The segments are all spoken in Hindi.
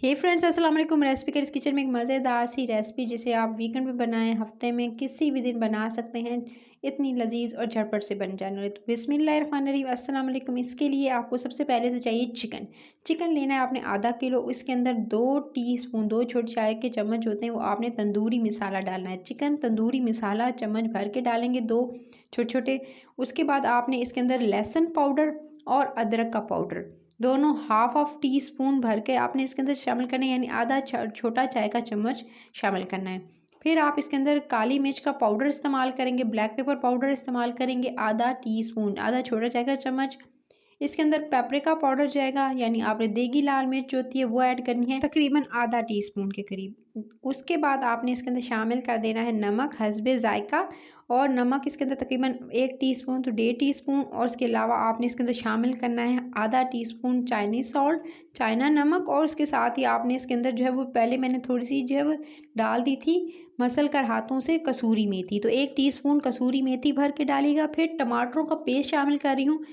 हे फ्रेंड्स, अस्सलाम वालेकुम। रेसिपी करिस किचन में एक मज़ेदार सी रेसिपी जिसे आप वीकेंड पे बनाएं, हफ्ते में किसी भी दिन बना सकते हैं। इतनी लजीज और झटपट से बन जाने वाली। तो बिस्मिल्लाहिर्रहमानिर्रहीम, अस्सलाम वालेकुम। इसके लिए आपको सबसे पहले से चाहिए चिकन। चिकन लेना है आपने आधा किलो। इसके अंदर 2 टीस्पून 2 छोटे चाय के चम्मच होते हैं, वो आपने तंदूरी मसाला डालना है। चिकन तंदूरी मसाला चम्मच भर के डालेंगे, 2 छोटे छोटे। उसके बाद आपने इसके अंदर लहसुन पाउडर और अदरक का पाउडर दोनों हाफ हाफ टी स्पून भर के आपने इसके अंदर शामिल करना है, यानी आधा छोटा चाय का चम्मच शामिल करना है। फिर आप इसके अंदर काली मिर्च का पाउडर इस्तेमाल करेंगे, ब्लैक पेपर पाउडर इस्तेमाल करेंगे, आधा टीस्पून आधा छोटा चाय का चम्मच। इसके अंदर पेपरिका पाउडर जाएगा, यानी आपने देगी लाल मिर्च जो होती है वो ऐड करनी है, तकरीबन आधा टीस्पून के करीब। उसके बाद आपने इसके अंदर शामिल कर देना है नमक हस्बे जायका। और नमक इसके अंदर तकरीबन 1 टीस्पून तो 1.5 टीस्पून। और इसके अलावा आपने इसके अंदर शामिल करना है आधा टीस्पून चाइनीज़ सॉल्ट, चाइना नमक। और उसके साथ ही आपने इसके अंदर जो है वो पहले मैंने थोड़ी सी जो है वो डाल दी थी मसल कर हाथों से कसूरी मेथी, तो 1 टीस्पून कसूरी मेथी भर के डालिएगा। फिर टमाटरों का पेस्ट शामिल कर रही हूँ,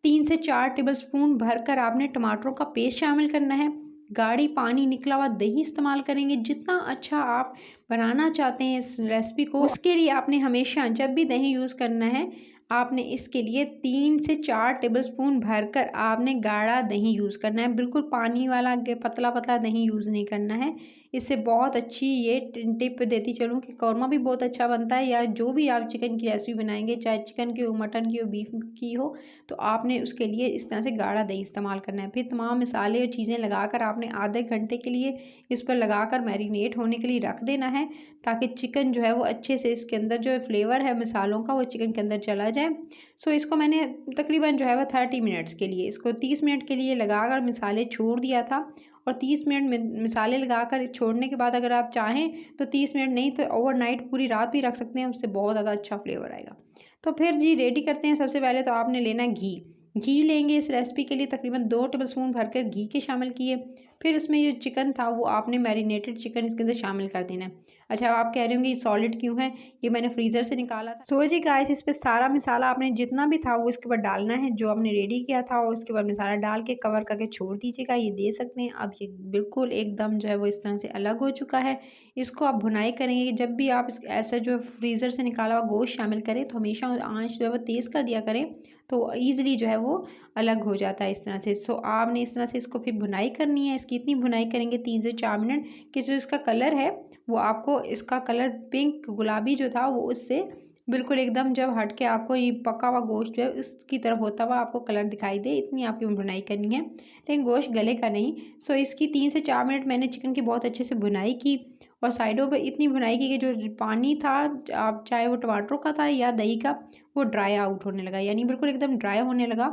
3 से 4 टेबलस्पून भरकर आपने टमाटरों का पेस्ट शामिल करना है। गाढ़ी पानी निकला हुआ दही इस्तेमाल करेंगे। जितना अच्छा आप बनाना चाहते हैं इस रेसिपी को, उसके लिए आपने हमेशा जब भी दही यूज़ करना है, आपने इसके लिए 3 से 4 टेबलस्पून भरकर आपने गाढ़ा दही यूज़ करना है। बिल्कुल पानी वाला पतला पतला दही यूज़ नहीं करना है। इससे बहुत अच्छी ये टिप देती चलूँ कि कौरमा भी बहुत अच्छा बनता है, या जो भी आप चिकन की रेसिपी बनाएंगे, चाहे चिकन की हो, मटन की हो, बीफ की हो, तो आपने उसके लिए इस तरह से गाढ़ा दही इस्तेमाल करना है। फिर तमाम मसाले और चीज़ें लगाकर आपने आधे घंटे के लिए इस पर लगाकर मैरिनेट होने के लिए रख देना है, ताकि चिकन जो है वो अच्छे से इसके अंदर जो फ्लेवर है मसालों का वो चिकन के अंदर चला जाए। सो इसको मैंने तकरीबन जो है वो 30 मिनट्स के लिए, इसको 30 मिनट के लिए लगाकर मसाले छोड़ दिया था। और 30 मिनट में मसाले लगाकर छोड़ने के बाद अगर आप चाहें तो 30 मिनट नहीं तो ओवरनाइट पूरी रात भी रख सकते हैं, उससे बहुत ज़्यादा अच्छा फ्लेवर आएगा। तो फिर जी रेडी करते हैं। सबसे पहले तो आपने लेना है घी। घी लेंगे इस रेसिपी के लिए, तकरीबन 2 टेबलस्पून भरकर घी के शामिल किए। फिर उसमें जो चिकन था वो आपने मैरिनेटेड चिकन इसके अंदर शामिल कर देना है। अच्छा, आप कह रहे होंगे ये सॉलिड क्यों है, ये मैंने फ्रीज़र से निकाला था। सो जी गाइस, इस पे सारा मसाला आपने जितना भी था वो इसके ऊपर डालना है, जो आपने रेडी किया था, और उसके बाद मसाला डाल के कवर करके छोड़ दीजिएगा। ये दे सकते हैं अब ये बिल्कुल एकदम जो है वो इस तरह से अलग हो चुका है। इसको आप भुनाई करेंगे। जब भी आप ऐसा जो फ्रीज़र से निकाला हुआ गोश्त शामिल करें तो हमेशा आँच जो है वो तेज़ कर दिया करें, तो ईज़िली जो है वो अलग हो जाता है इस तरह से। सो आपने इस तरह से इसको फिर भुनाई करनी है। इसकी इतनी भुनाई करेंगे 3 से 4 मिनट कि जो इसका कलर है वो आपको, इसका कलर पिंक गुलाबी जो था वो उससे बिल्कुल एकदम जब हट के आपको ये पका हुआ गोश्त जो है इसकी तरफ होता हुआ आपको कलर दिखाई दे, इतनी आपकी भुनाई करनी है, लेकिन गोश्त गले का नहीं। सो इसकी 3 से 4 मिनट मैंने चिकन की बहुत अच्छे से भुनाई की, और साइडों पे इतनी भुनाई की कि जो पानी था, आप चाहे वो टमाटरों का था या दही का, वो ड्राई आउट होने लगा, यानी बिल्कुल एकदम ड्राई होने लगा।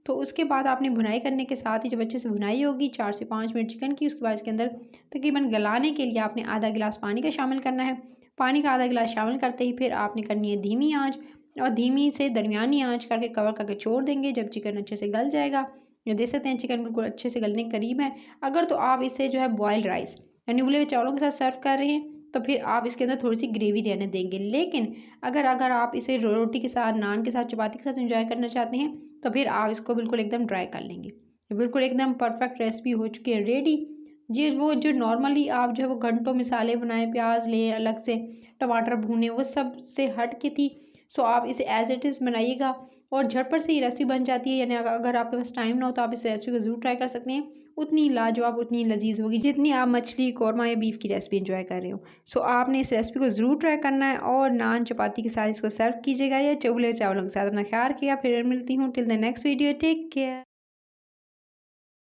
तो उसके बाद आपने भुनाई करने के साथ ही जब अच्छे से भुनाई होगी 4 से 5 मिनट चिकन की, उसके बाद इसके अंदर तकरीबन गलाने के लिए आपने आधा गिलास पानी का शामिल करना है। पानी का आधा गिलास शामिल करते ही फिर आपने करनी है धीमी आंच, और धीमी से दरमियानी आंच करके कवर करके छोड़ देंगे। जब चिकन अच्छे से गल जाएगा, ये देख सकते हैं चिकन बिल्कुल अच्छे से गलने के करीब है। अगर तो आप इसे जो है बॉयल राइस यानी उबले हुए चावलों के साथ सर्व कर रहे हैं, तो फिर आप इसके अंदर थोड़ी सी ग्रेवी रहने देंगे। लेकिन अगर अगर आप इसे रोटी के साथ, नान के साथ, चपाती के साथ एंजॉय करना चाहते हैं, तो फिर आप इसको बिल्कुल एकदम ड्राई कर लेंगे। बिल्कुल एकदम परफेक्ट रेसिपी हो चुकी है रेडी। जी वो जो नॉर्मली आप जो है वो घंटों मसाले बनाए, प्याज लें अलग से, टमाटर भूने, वो सब से हट के थी। सो आप इसे एज इट इज़ बनाइएगा और झटपट से ये रेसिपी बन जाती है। यानी अगर आपके पास टाइम ना हो तो आप इस रेसिपी को ज़रूर ट्राई कर सकते हैं। उतनी लाजवाब, उतनी लजीज होगी जितनी आप मछली, कौरमा या बीफ की रेसिपी एंजॉय कर रहे हो। सो आपने इस रेसिपी को ज़रूर ट्राई करना है, और नान चपाती के साथ इसको सर्व कीजिएगा या चुबले चावलों के साथ। अपना ख्याल रखिएगा। फिर मिलती हूँ। Till the next video, take care.